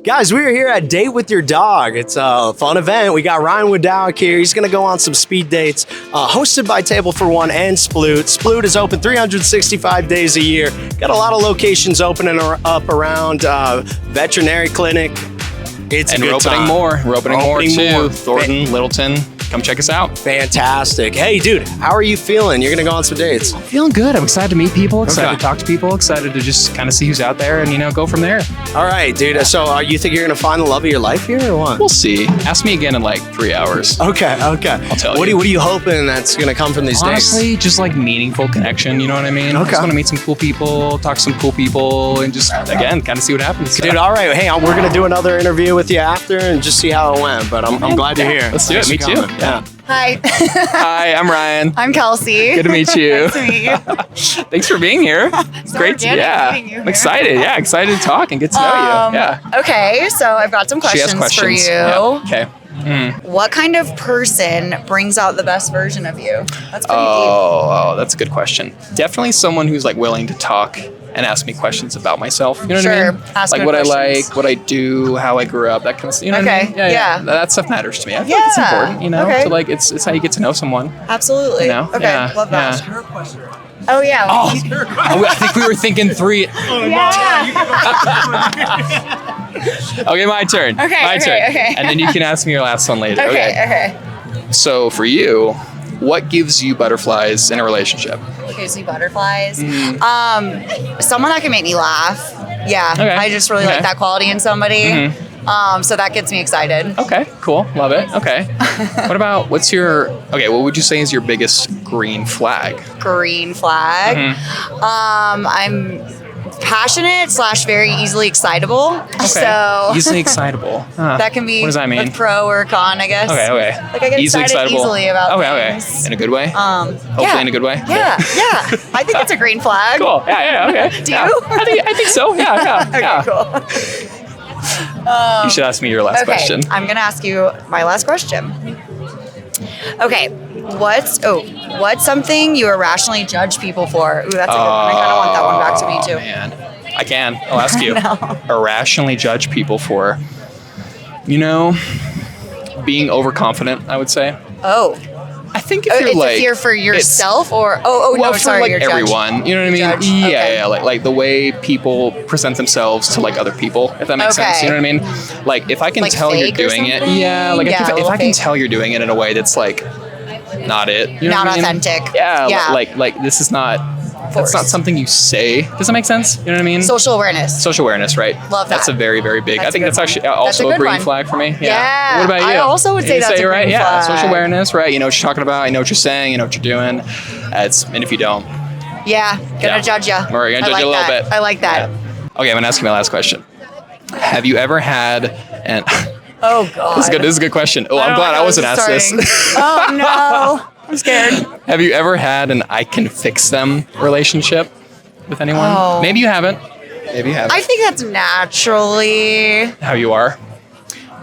Guys, we are here at Date with Your Dog. It's a fun event. We got Ryan Woodowik here. He's going to go on some speed dates, hosted by Table for One and Sploot. Sploot is open 365 days a year. Got a lot of locations opening up around veterinary clinic. It's a good time. We're opening more too. Thornton, Littleton. Come check us out. Fantastic. Hey, dude, how are you feeling? You're going to go on some dates. I'm feeling good. I'm excited to meet people, excited to talk to people, excited to just kind of see who's out there and, go from there. All right, dude. So you think you're going to find the love of your life here or what? We'll see. Ask me again in like 3 hours. Okay. I'll tell you. What are you hoping that's going to come from these dates? Honestly, just like meaningful connection, you know what I mean? Okay. I just want to meet some cool people, talk to some cool people, and just, again, kind of see what happens. Dude, all right. Hey, we're going to do another interview with you after and just see how it went, but I'm glad to hear. Let's do it. Me too. Yeah. Hi. Hi, I'm Ryan. I'm Kelsey. Good to meet you. Nice to meet you. Thanks for being here. It's So great organic meeting you I'm here. excited. Yeah, excited to talk and get to know you. Yeah. Okay, so I've got some She has questions for questions. you. Yeah. Okay. What kind of person brings out the best version of you? That's pretty Oh, that's a good question. Definitely someone who's like willing to talk and ask me questions about myself. You know what I mean? Ask like good what questions. I like, what I do, how I grew up, that kind of stuff. You know what I Okay, mean? yeah. That stuff matters to me. I feel like it's Yeah, important, okay. to like it's how you get to know someone. deep. Absolutely. You know? Okay, Yeah, love that. yeah. Oh, yeah. Oh, I think we were thinking 3. Yeah. Okay, my turn. My turn. okay. And then you can ask me your last one later. Okay. So for you, what gives you butterflies in a relationship? Okay, so butterflies. Mm-hmm. Someone that can make me laugh. Yeah, Okay. I just really like that quality in somebody. Mm-hmm. So that gets me excited. Okay, cool. Love it. Okay. what would you say is your biggest green flag? Green flag. Mm-hmm. I'm passionate / very easily excitable. Okay. So Easily excitable. Huh. that can be What does that mean? a pro or a con, I guess. Okay. Like I get Easily excited excitable. easily about Okay. things. In a good way? Hopefully yeah. in a good way? Yeah. I think it's a green flag. Cool. Yeah, okay. Do Yeah. you? I think so. Yeah. Okay, cool. You should ask me your last question. I'm gonna ask you my last question. Okay, what's something you irrationally judge people for? Ooh, that's a good one. I kind of want that one back to me too. Man. I can. I'll ask you. No. Irrationally judge people for, being overconfident, I would say. Oh, I think if you're it's like a fear for yourself or well, for sorry, like you're judged. everyone, you know what I mean? Judge. Yeah, Okay. yeah, like the way people present themselves to like other people, if that makes sense. You know what I mean? Like if I can Like tell you're fake or doing it, something? yeah. Like Yeah, a if little I can fake. tell you're doing it in a way that's like not it, you know Not what I mean? authentic. Yeah, Yeah. like this is not. That's Forced. not something you say. Does that make sense? You know what I mean? Social awareness. Social awareness, right? Love That's that. a very, very big. That's I think a that's good actually one. That's also a a good green one. flag for me. Yeah. What about you? I also would say that's a right. green Yeah. flag. Social awareness, right? You know what you're talking about. You know what you're saying. You know what you're doing. And if you don't, Yeah, gonna judge you. We're gonna judge you a little bit. I like that. Yeah. Okay, I'm gonna ask you my last question. Have you ever had an? Oh God. This is a good question. Oh, I'm glad I wasn't asked this. Oh no, I'm scared. Have you ever had an I can fix them relationship with anyone? Oh. Maybe you haven't. Maybe you haven't. I think that's naturally. How you are?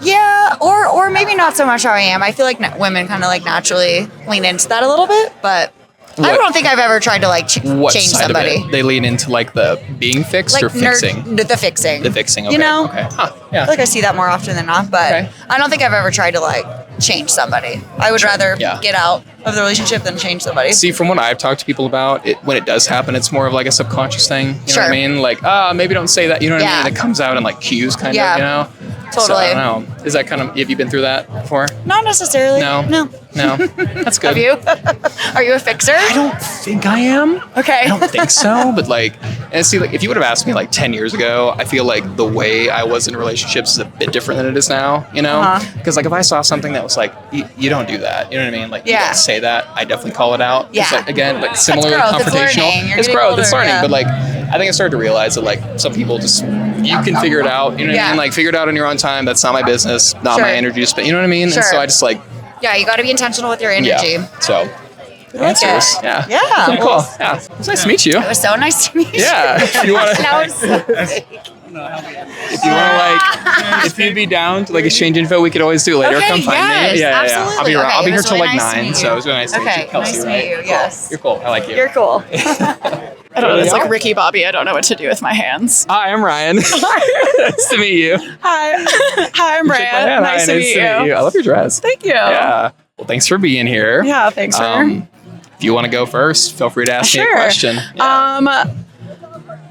Yeah, or maybe not so much how I am. I feel like women kind of like naturally lean into that a little bit, but I What- don't think I've ever tried to like What change side somebody. of it? They lean into like the being fixed or fixing? The fixing. The fixing. Okay. You know, Okay. Huh. I Yeah. feel like I see that more often than not, but Okay. I don't think I've ever tried to like change somebody. I would rather Yeah. get out of the relationship than change somebody. See, from what I've talked to people about, when it does happen, it's more of like a subconscious thing. You know what I Sure. mean? Like, maybe don't say that. You know what I Yeah. mean? It comes out in like cues, kind Yeah. of. You know? So, Totally. I don't know. Is that kind of? Have you been through that before? Not necessarily. No. No. No. That's good. Have you? Are you a fixer? I don't think I am. Okay. I don't think so, but like, and see, like, if you would have asked me like 10 years ago, I feel like the way I was in relationships is a bit different than it is now, you know? Uh-huh. Because like, if I saw something that was like, you don't do that, you know what I mean? Like, you Yeah. don't say that, I definitely call it out. It's Yeah. like, again, like similarly growth, it's confrontational. learning. You're It's getting growth, it's older, learning, yeah. but like, I think I started to realize that like some people just, you can figure it out, you know what I Yeah. mean? Like, figure it out in your own time. That's not my business, not Sure. my energy to spend, you know what I mean? Sure. And so I just like, Yeah, you got to be intentional with your energy. yeah. So, I like answers. it. Yeah. Yeah. Pretty cool. Yeah. It was nice to meet you. It was so nice to meet you. Yeah. If you want to. That was so fake. If you want to like, if you'd be down to like exchange info, we could always do it later. Okay, Come find yes, me. Yeah. absolutely. I'll be around. Okay, I'll be it here was till really like nice to 9. meet So you. it was really nice to meet Okay, you, Kelsey. nice to right? meet you, Cool. yes. You're cool. I like you. You're cool. I don't know. It's like Yeah. Ricky Bobby. I don't know what to do with my hands. Hi, I'm Ryan. Nice to meet you. Hi. Hi, I'm Brian. Hi, Nice to meet you. I love your dress. Thank you. Yeah. Well, thanks for being here. Yeah, thanks for. If you want to go first, feel free to ask me a Sure. question. Yeah.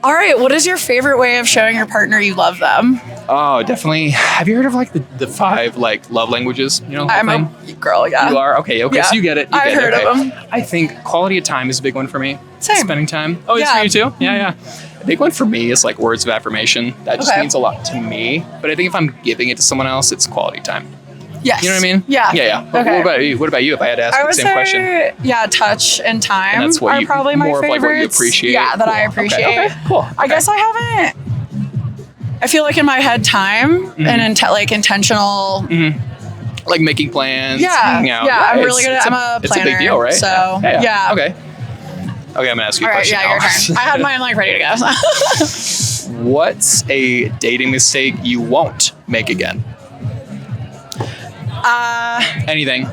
All right. What is your favorite way of showing your partner you love them? Oh, definitely. Have you heard of like the 5 like love languages? You know, the I'm whole a girl. Yeah. You are? Okay, Yeah. so you get it. You I've get it, heard of okay. them. I think quality of time is a big one for me. Same. Spending time. Oh, it's Yeah. for you too? Yeah. A big one for me is like words of affirmation. That just Okay. means a lot to me. But I think if I'm giving it to someone else, it's quality time. Yes. You know what I mean? Yeah. Yeah. But Okay. what about you if I had to ask I you the would same say, question? yeah, touch and time And that's what are you probably my more of favorites. like what you appreciate. Yeah, that I Cool. appreciate. Okay. Cool. I guess I haven't. I feel like in my head, time and like intentional. Like making plans. Yeah, hanging out. yeah, I'm really it's- good at. it's I'm a planner. It's a big deal, right? So yeah. Okay. Okay, I'm gonna ask you a All right, question yeah, now. your turn. I had mine like ready to go. What's a dating mistake you won't make again? Anything.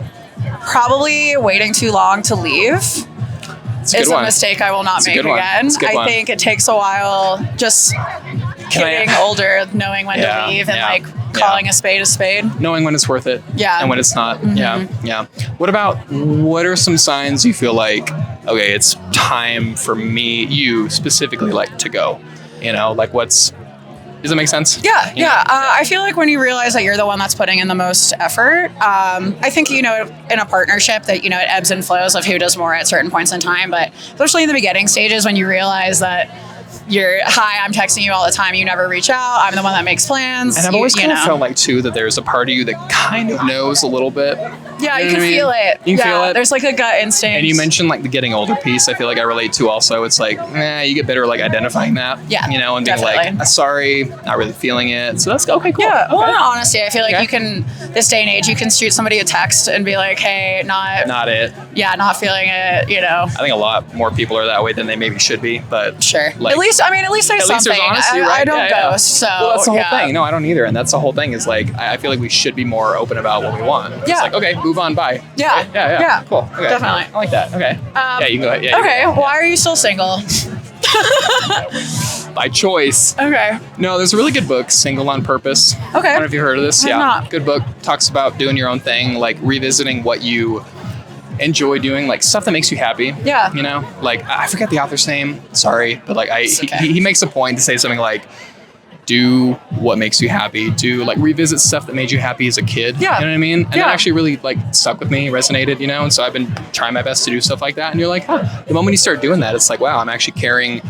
Probably waiting too long to leave It's a good is one. a mistake I will not It's a make good one. again. It's a good I one. think it takes a while just getting older, knowing when Yeah, to leave and yeah, like yeah. calling a spade a spade. Knowing when it's worth it. Yeah. And when it's not. Yeah. What are some signs you feel like, okay, it's time for me, you specifically, like to go? You know, like does that make sense? Yeah, You know? yeah. I feel like when you realize that you're the one that's putting in the most effort, I think, in a partnership that, it ebbs and flows of who does more at certain points in time. But especially in the beginning stages when you realize that I'm texting you all the time, you never reach out, I'm the one that makes plans. And I've always kind of felt like, too, that there's a part of you that kind of knows a little bit. Yeah, You you know can what I mean? feel it. You can feel it. There's like a gut instinct. And you mentioned like the getting older piece. I feel like I relate to also. It's like, you get better like identifying that. Yeah, and being definitely. like, sorry, not really feeling it. So that's okay, cool. Yeah, well, Okay. in honesty, I feel like Okay. you can, this day and age, you can shoot somebody a text and be like, hey, Not it. not feeling it, I think a lot more people are that way than they maybe should be, but Sure. Like, at least there's something. honesty, I right? don't Yeah. ghost, so. Well, that's the whole yeah. thing. No, I don't either. And that's the whole thing is like, I feel like we should be more open about what we want. It's Yeah. like, okay, move on, bye. Yeah. Right? Yeah. Yeah. Cool. Okay. Definitely. I like that. Okay. Yeah, you can go ahead. Yeah, you Okay, can go why are you still single? ahead. By choice. Okay. No, there's a really good book, Single on Purpose. Okay. I don't know if you heard of this. I have not. Good book. Talks about doing your own thing, like revisiting what you enjoy doing, like stuff that makes you happy. Yeah. Like I forget the author's name. Sorry, but like It's okay. he makes a point to say something like, do what makes you happy. Do like revisit stuff that made you happy as a kid. Yeah. You know what I mean? And Yeah. that actually really like stuck with me, resonated, And so I've been trying my best to do stuff like that. And you're like, the moment you start doing that, it's like, wow, I'm actually caring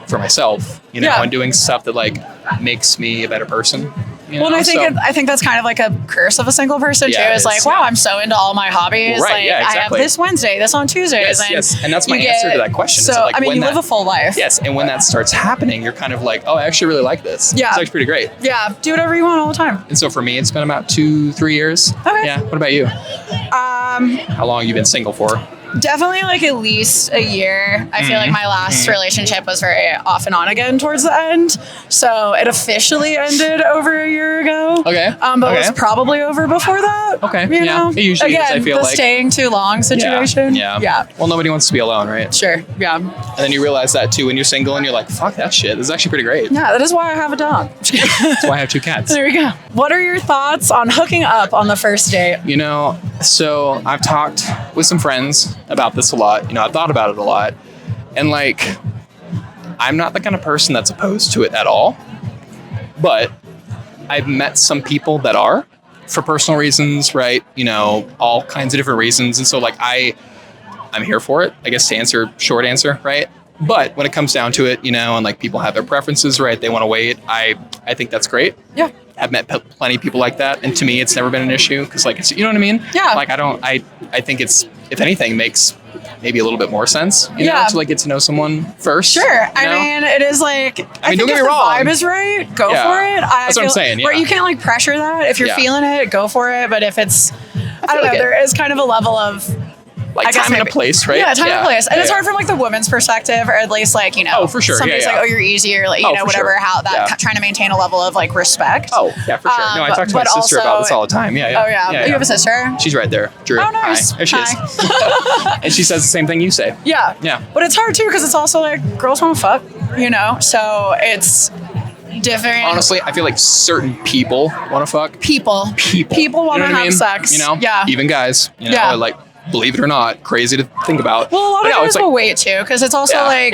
for myself, Yeah. and doing stuff that like makes me a better person. Well, and I think that's kind of like a curse of a single person Yeah, too. it It's like, is, wow, yeah. I'm so into all my hobbies. Right, Like yeah, I have exactly. this Wednesday, this on Tuesdays. Yes. And that's my you answer get- to that question. So Is like you when live that- a full life. Yes, and when that starts happening, you're kind of like, oh, I actually really like this. Yeah. It's actually pretty great. Yeah, do whatever you want all the time. And so for me, it's been about 2-3 years. Okay. Yeah. What about you? How long have you been single for? Definitely like at least a year. I feel like my last relationship was very off and on again towards the end. So it officially ended over a year ago. Okay. But Okay. it was probably over before that. Okay, You yeah. know? It usually is, Again, I feel the like. staying too long situation. Yeah. Yeah. Well, nobody wants to be alone, right? Sure. Yeah. And then you realize that too when you're single and you're like, fuck that shit. This is actually pretty great. Yeah, that is why I have a dog. That's why I have 2 cats. There we go. What are your thoughts on hooking up on the first date? So I've talked with some friends about this a lot. I've thought about it a lot. And like, I'm not the kind of person that's opposed to it at all. But I've met some people that are for personal reasons, right? All kinds of different reasons. And so like, I'm here for it, I guess, to answer short answer, right? But when it comes down to it, and like people have their preferences, right? They want to wait. I think that's great. Yeah. I've met plenty of people like that, and to me, it's never been an issue because, like, you know what I mean? Yeah. Like, I think it's, if anything, makes maybe a little bit more sense. You know, to like get to know someone first. Sure. you know? I mean, it is like, I don't think get if me the wrong. vibe is right, go Yeah. for it. That's what I'm saying, Where yeah. you can't like pressure that. If you're Yeah. feeling it, go for it. But if it's, I don't know, like there is kind of a level of like time and a place, right? Yeah, time and place. And it's yeah. hard from like the woman's perspective, or at least like, you know, Oh, for sure. somebody's Yeah, like, oh, you're easier, like, you know, for whatever, sure. how that trying to maintain a level of like respect. Oh, yeah, for sure. No, I talk to my but sister about also- this all the time. Yeah, yeah. Oh yeah. You have a sister? She's right there. Drew. Oh, nice. Hi. There she is. And she says the same thing you say. Yeah. Yeah. But it's hard too because it's also like girls want to fuck, you know? So it's different. Honestly, I feel like certain people want to fuck. People want You to know what I have mean? sex. You know? Yeah. Even guys. You know, Yeah. like, believe it or not, crazy to think about. Well, a lot But of no, guys it's like, will wait too because it's also like,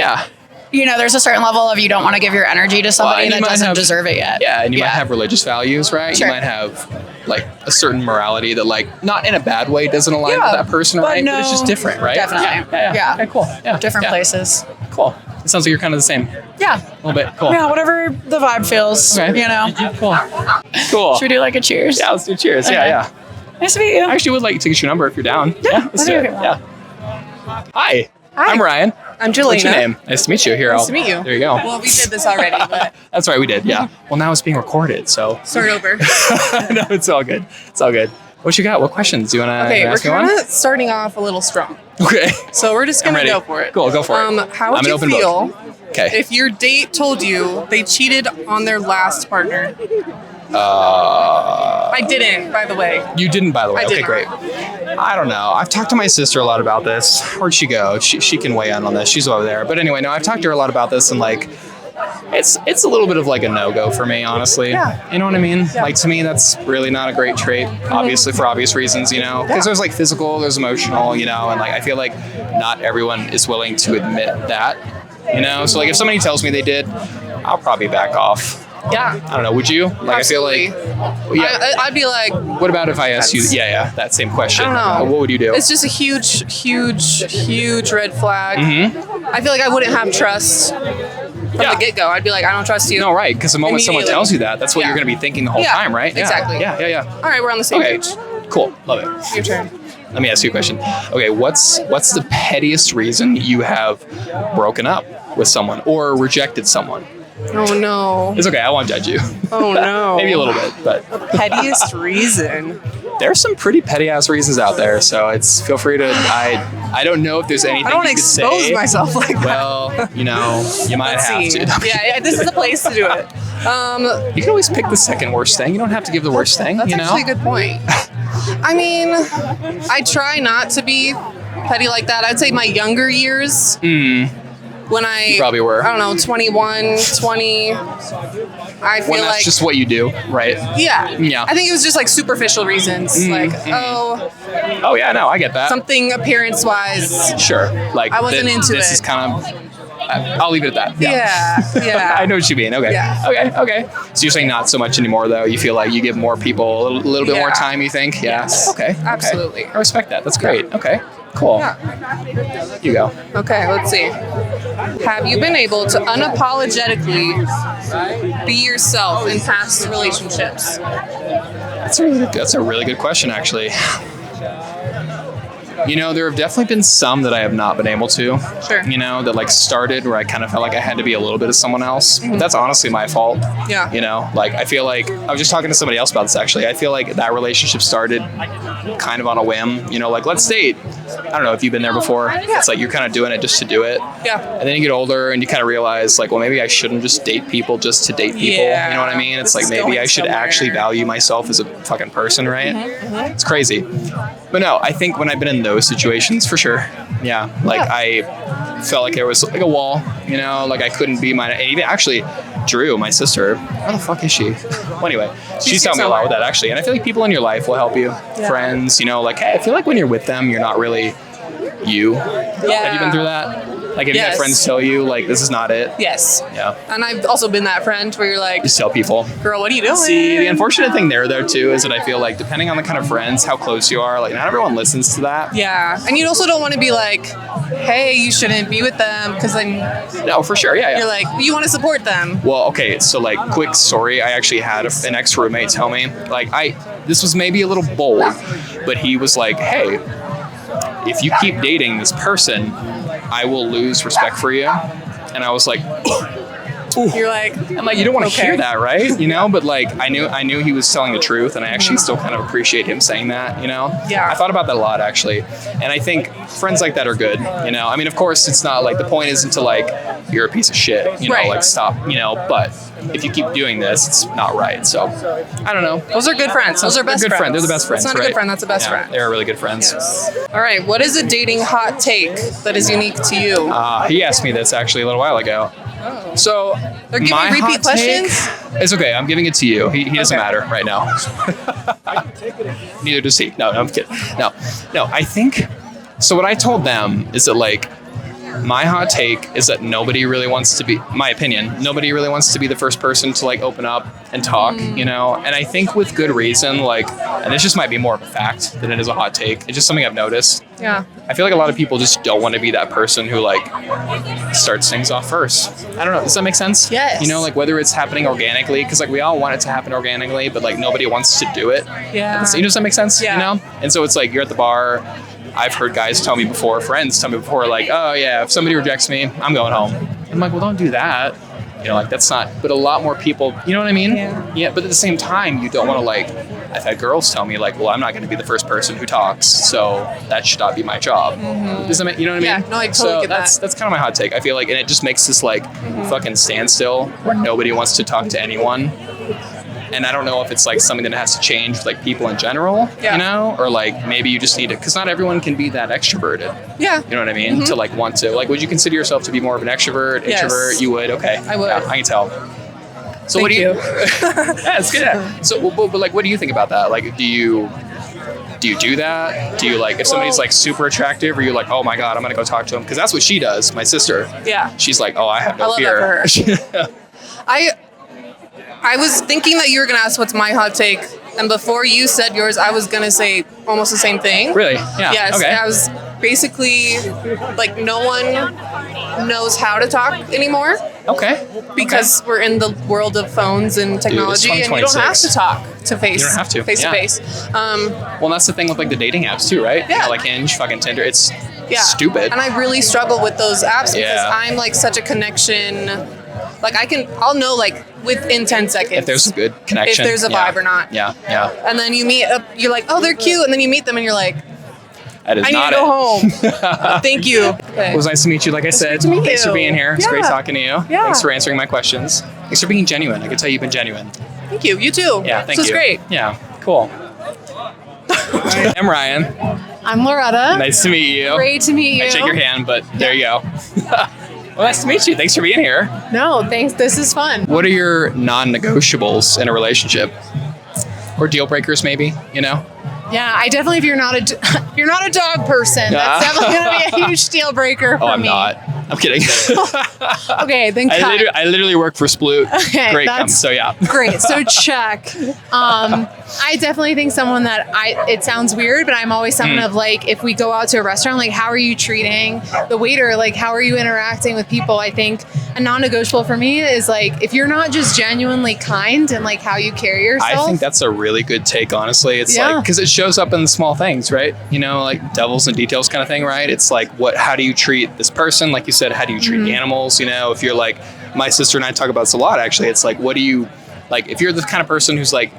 you know, there's a certain level of you don't want to give your energy to somebody and you that might doesn't have- deserve it yet. Yeah, and you might have religious values, right? Sure. You might have like a certain morality that, like, not in a bad way, doesn't align Yeah, with that person, but right? no, but it's just different, right? definitely. Yeah. Yeah. Okay, cool. Yeah. Different yeah. places. Cool. It sounds like you're kind of the same. Yeah. A little bit. Cool. Yeah, whatever the vibe feels, Okay. you know. Cool. Cool. Should we do like a cheers? Yeah, let's do cheers. Okay. Yeah, yeah. Nice to meet you. I actually would like to get your number if you're down. Yeah, let's do it. okay. Yeah. Hi. I'm Ryan. I'm Juliana. What's your name? Nice to meet you. Here, Nice to meet you. There you go. Well, we did this already, but That's right, we did. Yeah. Well, now it's being recorded, so. start over. No, it's all good. It's all good. What you got? What questions? Do you want to Okay, we're ask me one? kind of starting off a little strong. Okay. So we're just I'm going to ready. go for it. Cool, go for it. How I'm would an you open feel book. Okay. if your date told you they cheated on their last partner? I didn't, by the way. You didn't, by the way. I Okay, did great. I don't know. I've talked to my sister a lot about this. Where'd she go? She can weigh in on this. She's over there. But anyway, no, I've talked to her a lot about this, and like, it's a little bit of like a no-go for me, honestly. Yeah. You know what I mean? Like, to me, that's really not a great trait, obviously, for obvious reasons, you know? Because there's like physical, there's emotional, you know? And like, I feel like not everyone is willing to admit that, you know? So like, if somebody tells me they did, I'll probably back off. Yeah. I don't know. Would you? Like, Absolutely. I feel like, yeah. I'd be like, What about if I asked you? Yeah, that same question. I don't know. What would you do? it's just a huge, huge, huge red flag. I feel like I wouldn't have trust from Yeah. the get-go. I'd be like, I don't trust you. No, right? Because the moment someone Immediately. tells you that, that's what Yeah. you're going to be thinking the whole Yeah, time, right? exactly. Yeah. All right, we're on the same Okay, page. cool. Love it. Your turn. Let me ask you a question. Okay, what's the pettiest reason you have broken up with someone or rejected someone? Oh, no. It's okay. I won't judge you. Oh, no. Maybe a little bit, but Pettiest reason. there's some pretty petty ass reasons out there. So feel free to. I don't know if there's anything I don't you want to could expose say. myself like that. Well, you know, you might Let's have see. to. Yeah, this is the place to do it. You can always pick the second worst thing. You don't have to give the worst thing. That's you know. actually a good point. I mean, I try not to be petty like that. I'd say my younger years, when I You probably were. I don't know, 21, 20, I feel When that's like just what you do, right? yeah. Yeah. I think it was just like superficial reasons, like Oh yeah, no, I get that. something appearance wise. Sure. Like I wasn't into this it. is kind of. I'll leave it at that. Yeah. I know what you mean. Okay. Yeah. Okay. So you're saying not so much anymore, though. You feel like you give more people a little bit more Yeah. time. You think? Yeah. Yes. Okay. Absolutely. I respect that. That's great. Okay. Cool. Yeah. You go. Okay, let's see. Have you been able to unapologetically be yourself in past relationships? That's a really good question, actually. You know, there have definitely been some that I have not been able to. Sure. You know, that like started where I kind of felt like I had to be a little bit of someone else. But that's honestly my fault. Yeah. You know, like I feel like I was just talking to somebody else about this actually. I feel like that relationship started kind of on a whim. You know, like let's date. I don't know if you've been there before. It's like you're kind of doing it just to do it. Yeah. And then you get older and you kind of realize like, well, maybe I shouldn't just date people just to date people. Yeah. You know what I mean? It's This like is maybe going I should somewhere. actually value myself as a fucking person, right? It's crazy. But no, I think when I've been in those situations, for sure. Yeah. Like I felt like there was like a wall, you know, like I couldn't be and even actually Drew, my sister, where the fuck is she? Well, anyway, she's telling me a lot with that actually. And I feel like people in your life will help you. Friends, you know, like, hey, I feel like when you're with them, you're not really you. Yeah. Have you been through that? Like, have you had Yes. friends tell you, like, this is not it? Yes. Yeah. And I've also been that friend where you're like, Just tell people. girl, what are you doing? See, the unfortunate thing there, though, too, is that I feel like depending on the kind of friends, how close you are, like, not everyone listens to that. Yeah. And you also don't want to be like, hey, you shouldn't be with them, because then No, for sure. Yeah. you're like, you want to support them. Well, okay, so like, quick story. I actually had an ex-roommate tell me, like, this was maybe a little bold, but he was like, hey, if you keep dating this person, I will lose respect for you. And I was like, You're like, And like, you don't want to Okay. hear that, right? You know, but like, I knew he was telling the truth, and I actually still kind of appreciate him saying that. You know, Yeah. I thought about that a lot actually, and I think friends like that are good. You know, I mean, of course, it's not like the point isn't to like you're a piece of shit. You know, Right. like stop. You know, but if you keep doing this, it's not right. So I don't know. those are good friends. Those are best They're good friends. They're the best friends. That's not a right? good friend. That's a best Yeah, friend. They're really good friends. All right. What is a dating hot take that is unique to you? He asked me this actually a little while ago. So They're giving my repeat hot take- questions? It's okay. I'm giving it to you. He doesn't Okay. matter right now. Neither does he. No, I'm kidding. No. I think. So what I told them is that like my hot take is that nobody really wants to be. My opinion. Nobody really wants to be the first person to like open up and talk. You know. And I think with good reason. Like, and this just might be more of a fact than it is a hot take. It's just something I've noticed. Yeah. I feel like a lot of people just don't want to be that person who like starts things off first. I don't know. Does that make sense? Yes. You know, like whether it's happening organically, because like we all want it to happen organically, but like nobody wants to do it. Yeah. You know, does that make sense? Yeah. You know? And so it's like you're at the bar. I've heard guys tell me before, friends tell me before, like, oh yeah, if somebody rejects me, I'm going home. I'm like, well, don't do that. You know, like that's not, but a lot more people, you know what I mean? Yeah. But at the same time, you don't want to like, I've had girls tell me like, well, I'm not going to be the first person who talks, so that should not be my job. Does that make, you know what I mean? Yeah, no, I totally so get that. that's kind of my hot take. I feel like, and it just makes this like fucking standstill where nobody wants to talk to anyone. And I don't know if it's like something that has to change with like people in general, Yeah. you know, or like maybe you just need to, because not everyone can be that extroverted. Yeah. You know what I mean? To like want to, like, would you consider yourself to be more of an extrovert, Yes. introvert? You would? Okay. I would. Yeah, I can tell. So Thank what do you? you. Yeah, it's good. Yeah. So, but like, what do you think about that? Like, do you do that? Do you like if somebody's like super attractive, or you're like, oh my god, I'm gonna go talk to him? Because that's what she does. My sister. Yeah. She's like, oh, I have no I love fear. that for I was thinking that you were gonna ask what's my hot take, and before you said yours, I was gonna say almost the same thing. Really? Yeah. Yes. Okay. I was basically like, no one knows how to talk anymore Okay. because we're in the world of phones and technology, and you don't have 2026. to talk to face. You don't have to. face Yeah. to face. Well, that's the thing with like the dating apps too, right? Yeah. You know, like Hinge, fucking Tinder. It's Yeah. stupid. And I really struggle with those apps because Yeah. I'm like such a connection. Like I'll know like within 10 seconds if there's a good connection. if there's a Yeah. vibe or not. Yeah. Yeah. And then you meet up, you're like, oh, they're cute. And then you meet them and you're like, That is I need not to go it. home. Thank you. Okay. It was nice to meet you. Like I said, to meet thanks for you. being here. It's Yeah. great talking to you. Yeah. Thanks for answering my questions. Thanks for being genuine. I can tell you've been genuine. Thank you. You too. Yeah, thank This was you. great. Yeah, cool. I'm Ryan. I'm Loretta. Nice to meet you. Great to meet you. I shake your hand, but there you go. Well, nice to meet you. Thanks for being here. No, thanks. This is fun. What are your non-negotiables in a relationship? Or deal breakers, maybe, you know? Yeah, I definitely, if you're not a dog person, that's definitely going to be a huge deal breaker for Oh, I'm me. not. I'm kidding. Okay, then cut. I literally work for Sploot. Okay, Great. that's- So yeah. Great. So check. I definitely think someone that it sounds weird, but I'm always someone of like, if we go out to a restaurant, like how are you treating the waiter? Like how are you interacting with people? I think a non-negotiable for me is like, if you're not just genuinely kind and like how you carry yourself. I think that's a really good take, honestly. It's Yeah. like, because it shows up in the small things, right? You know, like devils and details kind of thing, right? It's like, how do you treat this person? Like you said, how do you treat the animals? You know, if you're like, my sister and I talk about this a lot, actually. It's like, what do you, like, if you're the kind of person who's like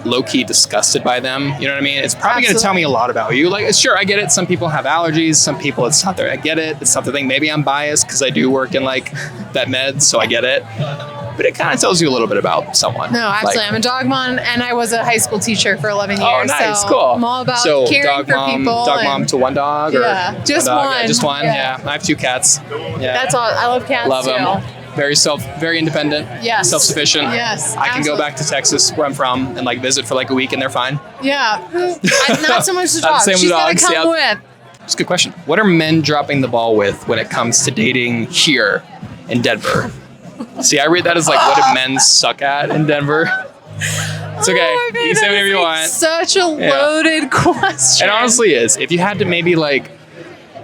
low-key disgusted by them, you know what I mean? It's probably going to tell me a lot about you. Like, sure, I get it. Some people have allergies. Some people, it's not their, I get it. It's not the thing. Maybe I'm biased because I do work in like vet meds, so I get it. But it kind of tells you a little bit about someone. No, absolutely. Like, I'm a dog mom, and I was a high school teacher for 11 years. oh, nice, so cool. I'm all about so caring dog for mom, people. Dog and mom to one dog, or Yeah, just dog? one. Yeah, just one. Yeah. Yeah, I have 2 cats. Yeah, That's all. I love cats love too. them. Very independent. Yes. Self-sufficient. Yes, I can go absolutely. back to Texas, where I'm from, and like visit for like a week, and they're fine. Yeah. Not so much the Not the dog. same with She's got to dogs, come yeah. with. It's a good question. What are men dropping the ball with when it comes to dating here in Denver? See, I read that as like, what do men suck at in Denver? It's okay. Oh my You can say whatever you want. goodness, Such a loaded question. It honestly is. If you had to maybe like,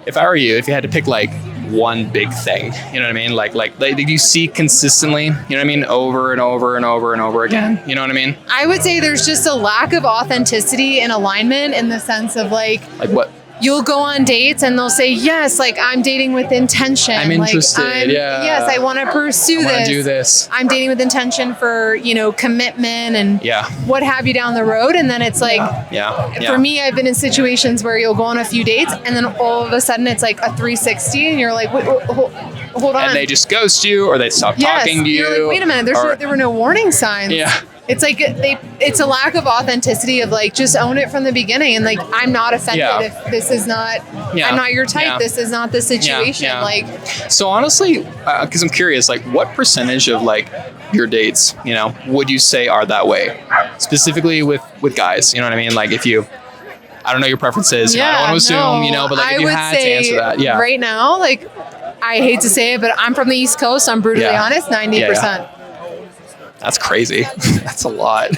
if I were you, if you had to pick like one big thing, you know what I mean? Like you see consistently, you know what I mean? Over and over and over and over again. You know what I mean? I would say there's just a lack of authenticity and alignment in the sense of like Like what? you'll go on dates and they'll say, yes, like I'm dating with intention. I'm interested, yeah. Yes, I want to pursue I want this. to do this. I'm dating with intention for, commitment and Yeah. what have you down the road. And then it's like, Yeah. for me, I've been in situations where you'll go on a few dates and then all of a sudden it's like a 360 and you're like, wait, hold on. And they just ghost you or they stop talking to you. You're like, wait a minute, there were no warning signs. Yeah. It's like it's a lack of authenticity of like just own it from the beginning and like I'm not offended if this is not I'm not your type. This is not the situation. Like, so honestly, because I'm curious, like what percentage of like your dates, would you say are that way, specifically with guys? You know what I mean? Like if you, I don't know your preferences. I don't want to assume, but like if you had to answer that, right now, like I hate to say it, but I'm from the East Coast. I'm brutally honest, 90%. That's crazy. That's a lot.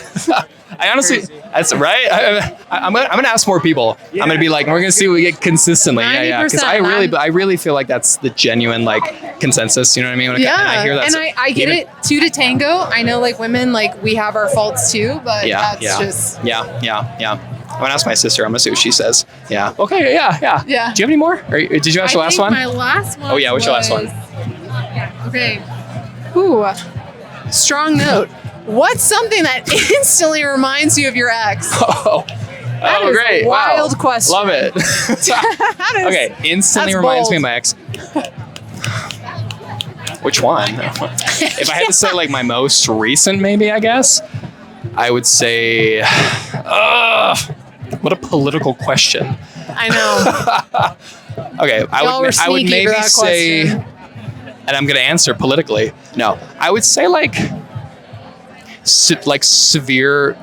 I honestly, that's right. I'm gonna ask more people. I'm gonna be like, we're gonna see what we get consistently. Because I really feel like that's the genuine like consensus. You know what I mean? When I hear that, and I get it. Two to tango. I know like women, like we have our faults too, but that's just yeah. I'm gonna ask my sister. I'm gonna see what she says. Yeah. Okay. Yeah. Do you have any more? Or did you ask your last one? My last one. Oh yeah. What's your last one? Okay. Ooh. Strong note. What's something that instantly reminds you of your ex? Oh, great. A wild question. Love it. Okay. Instantly reminds me of my ex. Which one? If I had to say like my most recent, maybe, I guess, I would say, what a political question. I know. Okay. I would maybe say, question. and I'm going to answer politically. No, I would say like severe,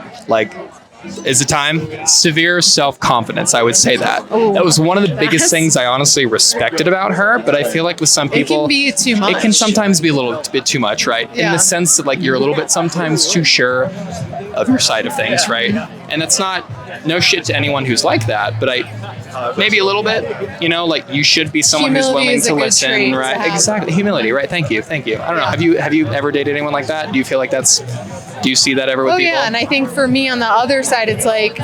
severe self-confidence. I would say that. Ooh, that was one of the biggest things I honestly respected about her. But I feel like with some people, it can be too much. It can sometimes be a little bit too much, right? Yeah. In the sense that like you're a little bit sometimes too sure of your side of things, right? And that's not no shit to anyone who's like that, but maybe a little bit, like you should be someone Humility who's willing to is a good listen, trait right? to have. Exactly. Humility, right? Thank you. I don't know. Have you ever dated anyone like that? Do you feel like do you see that ever with people? Yeah, and I think for me on the other side, it's like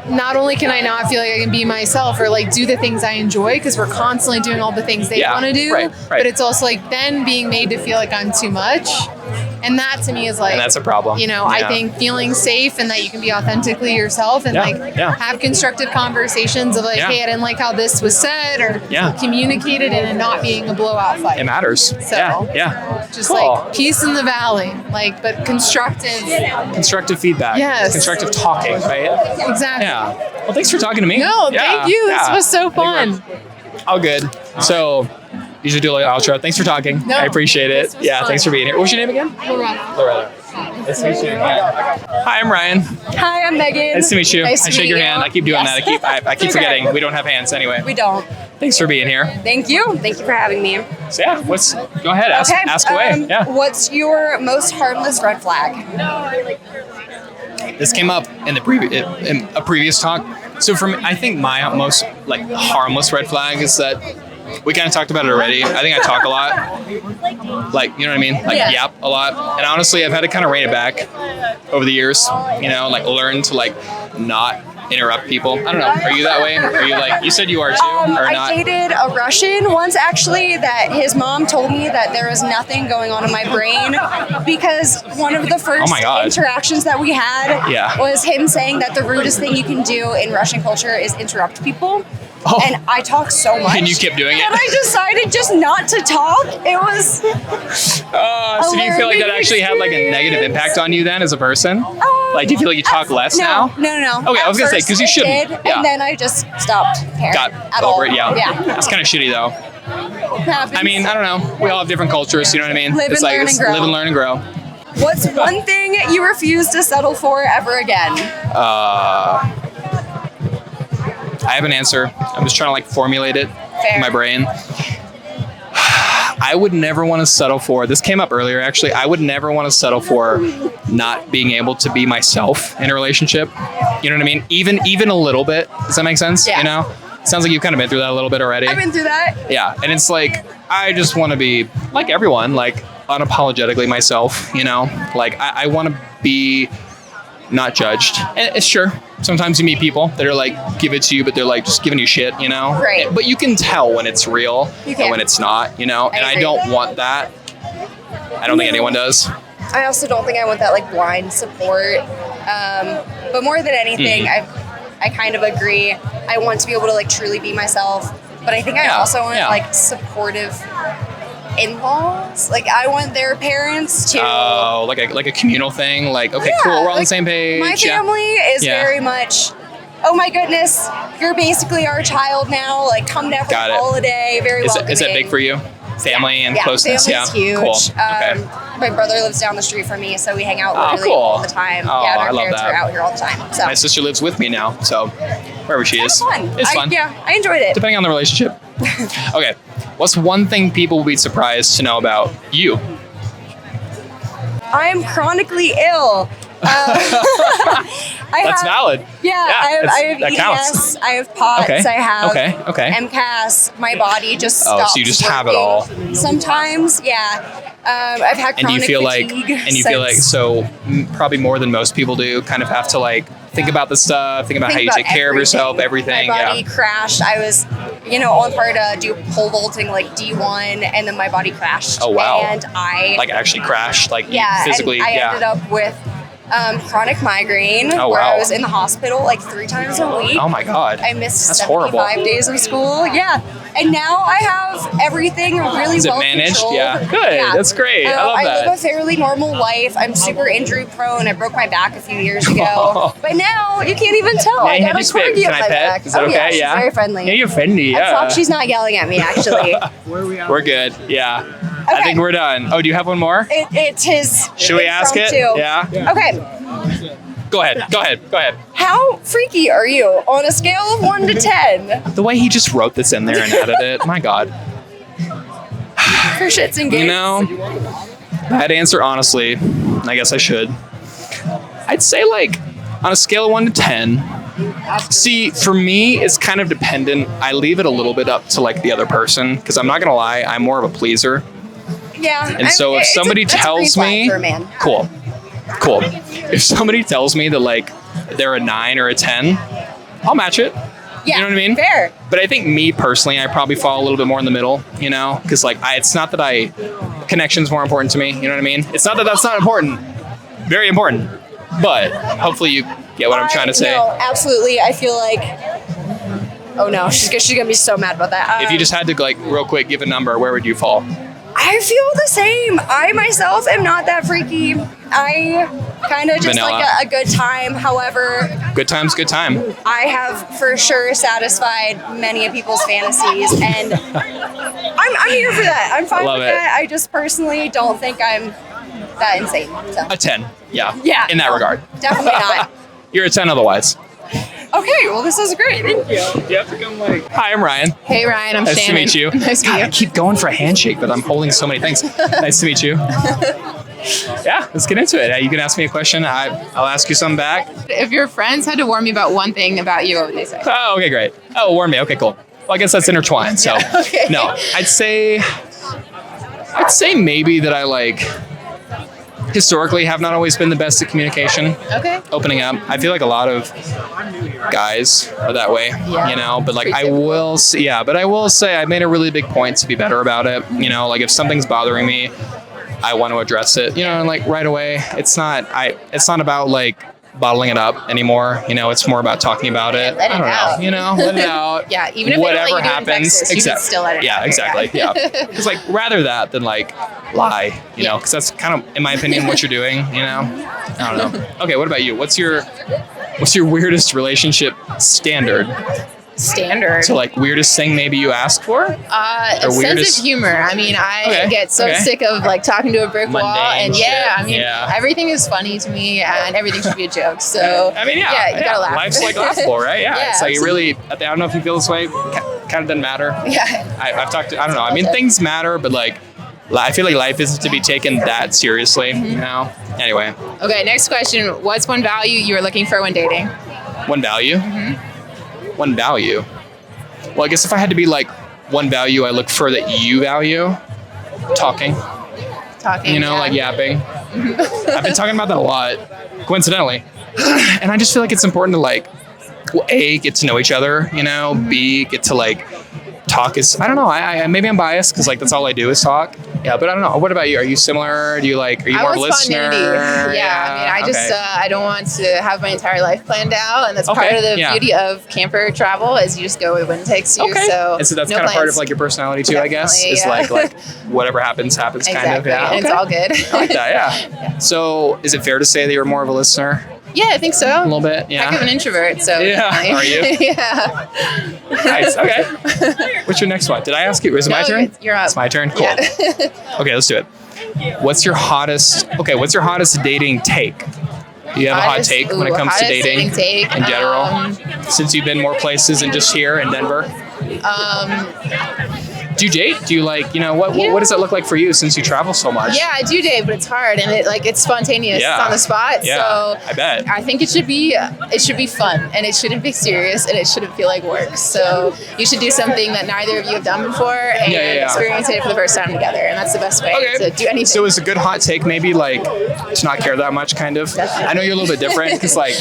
not only can I not feel like I can be myself or like do the things I enjoy because we're constantly doing all the things they want to do, right. But it's also like then being made to feel like I'm too much. And that to me is like, and that's a problem. I think feeling safe and that you can be authentically yourself and have constructive conversations of like, hey, I didn't like how this was said or communicated and it not being a blowout fight. It matters. So just cool. like peace in the valley, like, but constructive feedback. Yes. Constructive talking, right? Exactly. Yeah. Well, thanks for talking to me. No, thank you. This was so fun. All good. So, usually do like outro. Thanks for talking. No, I appreciate it. Yeah, fun. Thanks for being here. What's your name again? Loretta. Nice to meet you. Hi, I'm Ryan. Hi, I'm Megan. Nice to meet you. Nice to I shake meet your you. hand. I keep doing that. I keep Okay. forgetting. We don't have hands anyway. We don't. Thanks for being here. Thank you. Thank you for having me. So go ahead. Ask away. Yeah. What's your most harmless red flag? This came up in a previous talk. So I think my most like harmless red flag is that we kind of talked about it already. I think I talk a lot, like, you know what I mean? Like yap a lot. And honestly, I've had to kind of rein it back over the years, like learn to like not interrupt people. I don't know. Are you that way? Are you like, you said you are too, or not? I dated a Russian once actually that his mom told me that there was nothing going on in my brain because one of the first interactions that we had was him saying that the rudest thing you can do in Russian culture is interrupt people. Oh. And I talk so much. And you kept doing it? And I decided just not to talk. It was so do you feel like that actually had like a negative impact on you then as a person? Like, do you feel like you talk less now? No. Okay, I was going to say, because you shouldn't. And then I just stopped caring at all. Over it, yeah. That's kind of shitty though. Happens. I mean, I don't know. We all have different cultures, you know what I mean? Live and learn and grow. Live and learn and grow. What's one thing you refuse to settle for ever again? I have an answer. I'm just trying to like formulate it in my brain. I would never want to settle for, this came up earlier actually, I would never want to settle for not being able to be myself in a relationship. You know what I mean? Even a little bit. Does that make sense? Yeah. You know? Sounds like you've kind of been through that a little bit already. I've been through that. Yeah. And it's like, I just want to be like everyone, like unapologetically myself, Like I want to be not judged. And it's sure, sometimes you meet people that are like, give it to you, but they're like just giving you shit, you know? Right. But you can tell when it's real You and can. when it's not, you know? And I agree. don't want that. I don't think anyone does. I also don't think I want that like blind support. But more than anything, I kind of agree. I want to be able to like truly be myself. But I think I also want like supportive in-laws. Like I want their parents to. Oh, like a communal thing. Like, okay, cool, we're on the same page. My family is very much. Oh my goodness, you're basically our child now. Like, come down for the holiday. Very welcoming. Is that big for you? Family and closeness? Family's huge. Cool. Okay. My brother lives down the street from me, so we hang out literally cool. all the time. Oh, And I our love parents that. are out here all the time. So My sister lives with me now, so wherever she is. fun. It's fun. I enjoyed it. Depending on the relationship. Okay. What's one thing people will be surprised to know about you? I'm chronically ill. That's valid. Yeah, I have that EDS, counts. I have POTS, Okay, I have okay. MCAS. My body just stops so you just working. have it all. Sometimes, yeah. I've had And chronic you feel like, fatigue probably more than most people do, kind of have to like think about the stuff, think about how you take care of yourself, everything. My body crashed. I was, on part to do pole vaulting like D1, and then my body crashed. Oh wow! And I like actually crashed, like physically. And I ended up with chronic migraine, Oh, where wow. I was in the hospital like 3 times a week. Oh my god! I missed That's 75 horrible. days of school. Yeah. And now I have everything really Is it well managed? controlled. Yeah. Good. That's great. I love I that. live a fairly normal life. I'm super injury prone. I broke my back a few years ago. But now you can't even tell. I got a corgi Can on I my pet? back. Is that okay? She's very friendly. Yeah, you're friendly. Let's Yeah. hope she's not yelling at me, actually. We're good. Yeah. I Okay. think we're done. Oh, do you have one more? It's his. Should we ask it? impromptu. Yeah. Okay. Go ahead. How freaky are you on a scale of 1 to 10? The way he just wrote this in there and added it. My God. For shits and gigs. You know, bad answer, honestly. I guess I should. I'd say like on a scale of 1 to 10. See, for me, it's kind of dependent. I leave it a little bit up to like the other person because I'm not gonna lie, I'm more of a pleaser. Yeah. And so if somebody tells me, cool. If somebody tells me that like they're a 9 or a 10, I'll match it. Yeah, you know what I mean? Fair. But I think me personally, I probably fall a little bit more in the middle, because like it's not that connection's more important to me. You know what I mean? It's not that that's not important. Very important. But hopefully you get what I'm trying to say. No, absolutely. I feel like. Oh no, she's gonna be so mad about that. If you just had to like real quick give a number, where would you fall? I feel the same. I myself am not that freaky. I kind of just Vanilla. like a good time. However, Good time's good time. I have for sure satisfied many of people's fantasies, and I'm here for that. I'm fine Love with it. that. I just personally don't think I'm that insane. So. A 10. Yeah. Yeah. In that regard. Definitely not. You're a 10 otherwise. Okay, well, this is great. Thank you. You have to come like. Hi, I'm Ryan. Hey, Ryan, I'm Nice Shannon. to meet you. Nice to God, meet you. I keep going for a handshake, but I'm holding so many things. Nice to meet you. Yeah, let's get into it. You can ask me a question. I'll ask you something back. If your friends had to warn me about one thing about you, what would they say? Oh, okay, great. Oh, warn me. Okay, cool. Well, I guess that's intertwined. So, Okay. no, I'd say maybe that I like historically have not always been the best at communication. Okay. Opening up. I feel like a lot of guys are that way, but like I will say I made a really big point to be better about it. Like if something's bothering me, I want to address it, and like right away. It's not about like bottling it up anymore. It's more about talking about it. Let it out. Let it out. Yeah, even if whatever they don't let you do it in happens, Texas, you can still let it out. Yeah, exactly. Yeah. Because like rather that than like lie, because that's kind of, in my opinion, what you're doing. I don't know. Okay, what about you? What's your weirdest relationship standard? Standard. So like weirdest thing maybe you ask for? A Or sense weirdest- of humor. I mean, I Okay, get so okay. sick of like talking to a brick wall, Mundane and shit, yeah, everything is funny to me, and everything should be a joke. So I mean, you gotta laugh. Life's like laughable, right? Yeah. Yeah, It's like absolutely. really, I don't know if you feel this way, kind of doesn't matter. Yeah. I've talked to, I don't know. I mean, things matter, but like, I feel like life isn't to be taken that seriously, Anyway, Okay, next question. What's one value you were looking for when dating? one value. One value. Well, I guess if I had to be like one value I look for that you value, talking. Talking. Like yapping. I've been talking about that a lot, coincidentally. And I just feel like it's important to like, well, A, get to know each other, you know, B, get to like talk is, I don't know, I maybe I'm biased because like that's all I do is talk. Yeah, but I don't know. What about you? Are you similar? Do you like, are you more of a listener? Yeah, I mean, I don't want to have my entire life planned out, and that's part of the beauty of camper travel is you just go where the wind takes you. So, and so that's no kind of plans. part of like your personality too, I guess. Is like whatever happens kind of. Yeah, and it's all good. I like that. Yeah. So is it fair to say that you're more of a listener? Yeah, I think so. A little bit. Yeah. Heck of an introvert. So yeah. Are you? Yeah. Nice. Okay. What's your next one? Did I ask you? Is it my turn? You're up. It's my turn. Cool. Yeah. Okay, let's do it. What's your hottest dating take? Do you have a hot take when it comes to dating in general? Since you've been more places than just here in Denver? Do you date? Do you like, what does that look like for you since you travel so much? Yeah, I do date, but it's hard and it's spontaneous. Yeah. It's on the spot. Yeah, so I bet. I think it should be fun and it shouldn't be serious and it shouldn't feel like work. So you should do something that neither of you have done before and experience it for the first time together. And that's the best way to do anything. So is a good hot take maybe like to not care that much kind of? Definitely. I know you're a little bit different because like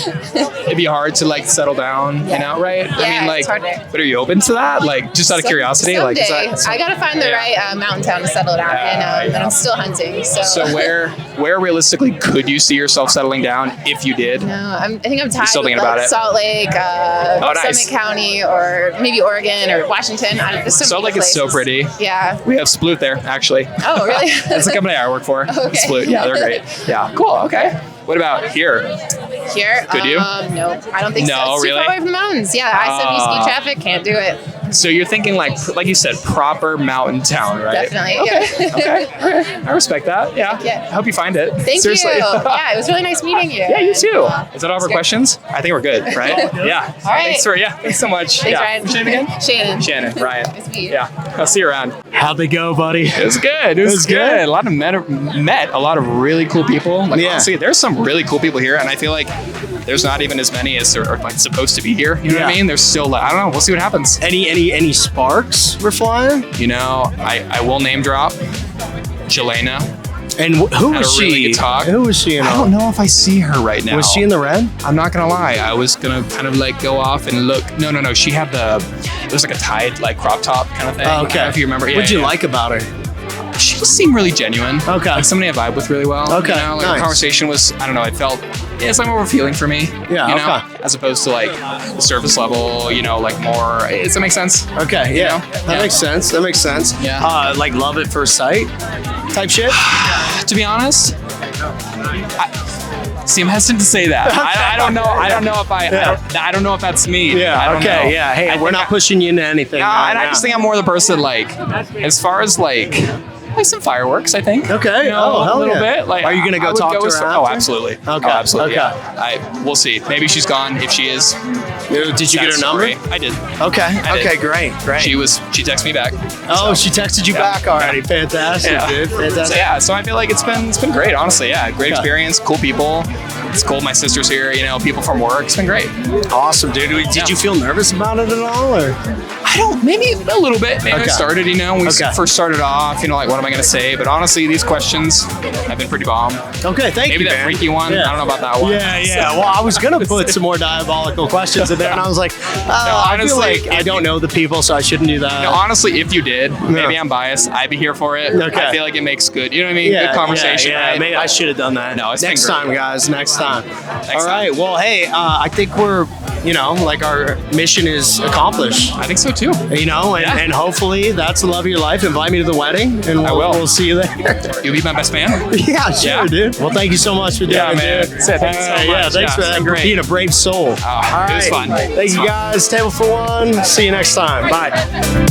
it'd be hard to like settle down, right? Yeah, I mean like, it's hard there. But are you open to that? Like just out of curiosity? Someday. Like is that I gotta find the right mountain town to settle down in, and I'm still hunting. So where realistically could you see yourself settling down if you did? No, I think I'm tired still of thinking about it? Salt Lake, nice. Summit County, or maybe Oregon or Washington. Salt Lake is so pretty. Yeah. We have Sploot there, actually. Oh, really? That's the company I work for. Okay. Sploot. Yeah, they're great. Yeah, cool. Okay. What about here? Here? Could you? No, I don't think so. No, It's too really? far away from the mountains. Yeah, I-70 ski traffic, can't do it. So you're thinking like you said, proper mountain town, right? Definitely. Okay. Yeah. Okay. I respect that. Yeah. Yeah. I hope you find it. Thank Seriously. you. Yeah, it was really nice meeting you. Yeah, you too. Is that all of our questions? I think we're good, right? Yeah. All right. Thanks so much. Thanks, yeah. Ryan. What's your name again? Shannon. Ryan. Nice to meet you. Yeah. I'll see you around. How'd they go, buddy? It was good. It was good. A lot of met a lot of really cool people. Like honestly, there's some really cool people here, and I feel like there's not even as many as are like supposed to be here. You know what I mean? There's still I don't know. We'll see what happens. Any sparks we're flying? I will name drop Jelena. And who was she? Really good talk. Who was she? I don't know if I see her right now. Was she in the red? I'm not gonna lie. I was gonna kind of like go off and look. No. She had it was like a tied like crop top kind of thing. Oh, okay. I don't know if you remember. What'd you like about her? She just seemed really genuine. Okay. Like somebody I vibe with really well. Okay. Like nice. The conversation was, I don't know, it felt, it's like more of a feeling for me. Yeah. Okay. As opposed to like the surface level, like more, does that make sense? Okay. Yeah. That makes sense. Yeah. Like love at first sight type shit? To be honest, I'm hesitant to say that. I don't know. I don't know if I don't know if that's me. Yeah. I don't know. Yeah. Hey, we're not pushing you into anything. I just think I'm more the person like, as far as like some fireworks, I think. Okay. A little bit. Like, are you gonna go talk to her after? Oh, absolutely. Okay. Oh, absolutely. Okay. Yeah. We'll see. Maybe she's gone. If she is, did you get her number? I did. Okay. I did. Great. She texted me back. Oh, she texted you back already. Yeah. Fantastic, dude. Fantastic. So I feel like it's been great. Honestly, great experience. Cool people. It's cool. My sister's here. People from work. It's been great. Awesome, dude. Did you feel nervous about it at all, or? I don't. Maybe a little bit. Maybe I started. When we first started off. Like, what am I going to say? But honestly, these questions have been pretty bomb. Okay, thank you. Maybe that freaky one. Yeah. I don't know about that one. Yeah. Well, I was gonna put some more diabolical questions in there, and I was like, I feel like I don't know the people, so I shouldn't do that. No, honestly, if you did, maybe I'm biased. I'd be here for it. Okay. I feel like it makes good. You know what I mean? Good conversation. Yeah. Right? Maybe I should have done that. No, it's next been great. time, guys. Next time. Next All right. Well, hey, I think we're, like our mission is accomplished. I think so too. And hopefully that's the love of your life. Invite me to the wedding, and we'll see you there. You'll be my best man. Yeah, sure, dude. Well, thank you so much for doing it, man. dude. Thanks so much. Yeah, thanks for being a brave soul. It was fun. Thank you, guys. Table for one. See you next time. Bye.